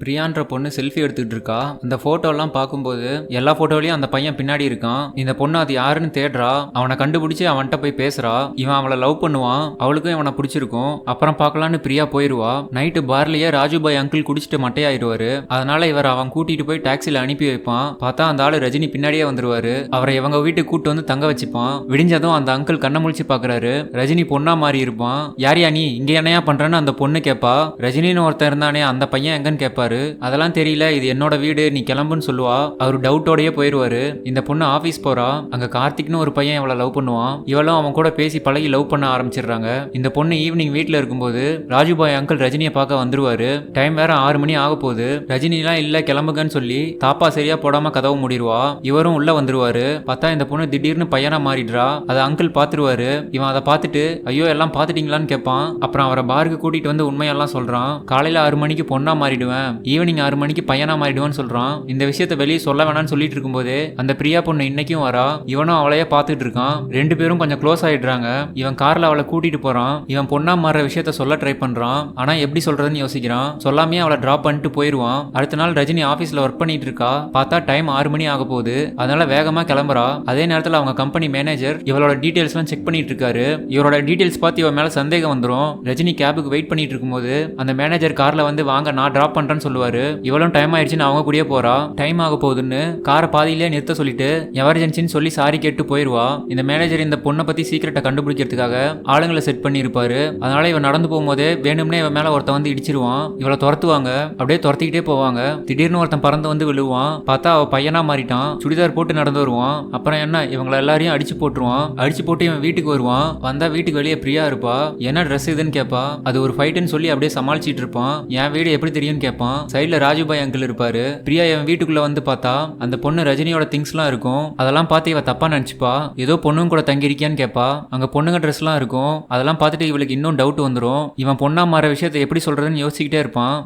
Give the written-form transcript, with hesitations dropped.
பிரியான்ற பொண்ணு செல்ஃபி எடுத்துக்கிட்டு இருக்கா. அந்த போட்டோலாம் பார்க்கும்போது எல்லா போட்டோலயும் அந்த பையன் பின்னாடி இருக்கான். இந்த பொண்ணு அது யாருன்னு தேடுறா. அவனை கண்டுபிடிச்சு அவன்கிட்ட போய் பேசுறா. இவன் அவளை லவ் பண்ணுவான். அவளுக்கும் இவனை பிடிச்சிருக்கும். அப்புறம் பார்க்கலான்னு பிரியா போயிருவா. நைட்டு பார்லயே ராஜுபாய் அங்கிள் குடிச்சிட்டு மட்டையாயிருவாரு. அதனால இவர் அவன் கூட்டிட்டு போய் டாக்ஸில அனுப்பி வைப்பான். பார்த்தா அந்த ஆளு ரஜினி பின்னாடியே வந்துருவாரு. அவரை இவங்க வீட்டுக்கு கூட்டு வந்து தங்க வச்சுப்பான். விடிஞ்சதும் அந்த அங்கிள் கண்ணை முழிச்சு பாக்குறாரு. ரஜினி பொண்ணா மாறி இருப்பான். யாரியா நீ இங்க என்னையா பண்றன்னு அந்த பொண்ணு கேப்பா. ரஜினின்னு ஒருத்தன் இருந்தானே அந்த பையன் எங்கன்னு கேட்பாரு. அதெல்லாம் தெரியல, இது என்னோட வீடு, நீ கிளம்புன்னு சொல்லுவா. அவரு டவுட்டோடயே போயிருவாரு. இந்த பொண்ணு ஆபீஸ் போறா. அங்க கார்த்திக்னு ஒரு பையன் இவளை லவ் பண்ணுவான். இவளும் அவன் கூட பேசி பழகி லவ் பண்ண ஆரம்பிச்சிடுறாங்க. இந்த பொண்ணு ஈவினிங் வீட்டுல இருக்கும்போது ராஜுபாய் அங்கிள் ரஜினியை பார்க்க வந்துருவாரு. டைம் வேற 6 மணி ஆக போகுது. ரஜினிலாம் இல்ல கிளம்புகன்னு சொல்லி தாப்பா சரியா போடாம கதவு மூடிடுவா. இவரும் உள்ள வந்துருவாரு. பார்த்தா இந்த பொண்ணு திடீர்னு பையனா மாறிடுறா. அதை அங்கிள் பாத்துருவாரு. இவன் அதை பார்த்துட்டு ஐயோ எல்லாம் பாத்துட்டீங்களான்னு கேட்பான். அப்புறம் அவரை பாருக்கு கூட்டிட்டு வந்து உண்மையெல்லாம் சொல்றான். காலையில 6 மணிக்கு பொண்ணா மாறிடுவேன், ஈவினிங் 6 மணிக்கு பையனா மாறிடுவான்னு சொல்றான். இந்த விஷயத்த வெளியே சொல்ல வேணாம்னு சொல்லிட்டு இருக்கும்போது அந்த பிரியா பொண்ணு இன்னைக்கும் வரா. இவனும் அவளையே பார்த்துட்டு இருக்கான். 2 பேரும் கொஞ்சம் க்ளோஸ் ஆயிடுறாங்க. இவன் கார்ல அவளை கூட்டிட்டு போறான். இவன் பொண்ணா மாற விஷயத்த சொல்ல ட்ரை பண்றான். ஆனா எப்படி சொல்றதுன்னு யோசிக்கிறான். சொல்லாமே அவளை டிராப் பண்ணிட்டு போயிருவான். அடுத்த நாள் ரஜினி ஆபீஸ்ல ஒர்க் பண்ணிட்டு இருக்கா. பார்த்தா டைம் 6 மணி ஆக போகுது. அதனால வேகமா கிளம்புறா. அதே நேரத்தில் அவங்க கம்பெனி மேனேஜர் இவளோட டீடைல்ஸ் எல்லாம் செக் பண்ணிட்டு இருக்காரு. இவரோட டீடைல்ஸ் பார்த்து இவன் மேல சந்தேகம் வந்துடும். ரஜினி கேபுக்கு வெயிட் பண்ணிட்டு இருக்கும்போது அந்த மேனேஜர் கார்ல வந்து வாங்க நான் டிராப் பண்றேன்னு சொல்லுவாரு. இவளும் டைம் ஆயிடுச்சுன்னு அவங்க கூடயே போறா. டைம் ஆக போகுதுன்னு காரை பாதியிலே நிறுத்த சொல்லிட்டு எமர்ஜென்சின்னு சொல்லி சாரி கேட்டு போயிருவா. இந்த மேனேஜர் இந்த பொண்ணை பத்தி சீக்கிரட்டை கண்டுபிடிக்கிறதுக்காக ஆளுங்களை செட் பண்ணி இருப்பாரு. அதனால இவன் நடந்து போகும்போதே வேணும்னே இவன் மேல ஒருத்தன் வந்து இடிச்சிருவான். இவளை துரத்துவாங்க. அப்படியே துரத்திக்கிட்டே போவாங்க. திடீர்னு ஒருத்தன் பறந்து வந்து விழுவான். பார்த்தா அவ பையனா மாறிட்டான். சுடிதார் போட்டு நடந்து வருவான். அப்புறம் என்ன இவங்களை எல்லாரையும் அடிச்சு போட்டுருவான். அடிச்சு போட்டு இவன் வீட்டுக்கு வருவான். வந்தா வீட்டுக்கு வெளியே பிரியா இருப்பா. என்ன ட்ரெஸ் இதுன்னு கேட்பா. அது ஒரு ஃபைட்டுன்னு சொல்லி அப்படியே சமாளிச்சிட்டு இருப்பான். என் வீடு எப்படி தெரியும்னு கேட்பான். சைட்ல ராஜுபாய் அங்கிள் இருப்பாரு. பிரியா இவன் வீட்டுக்குள்ள வந்து பார்த்தா அந்த பொண்ணு ரஜினியோட திங்ஸ்லாம் இருக்கும். அதெல்லாம் பார்த்து இவ தப்பா நினைச்சுப்பா. ஏதோ பொண்ணுங்க கூட தங்கி இருக்கியான்னு கேட்பா. அங்க பொண்ணுங்க ட்ரெஸ்லாம் இருக்கும். அதெல்லாம் பார்த்துட்டு இவளுக்கு இன்னும் டவுட் வந்துடும். இவன் பொண்ணா மாற விஷயத்தை எப்படி சொல்றதுன்னு யோசிச்சுக்கிட்டே இருப்பான்.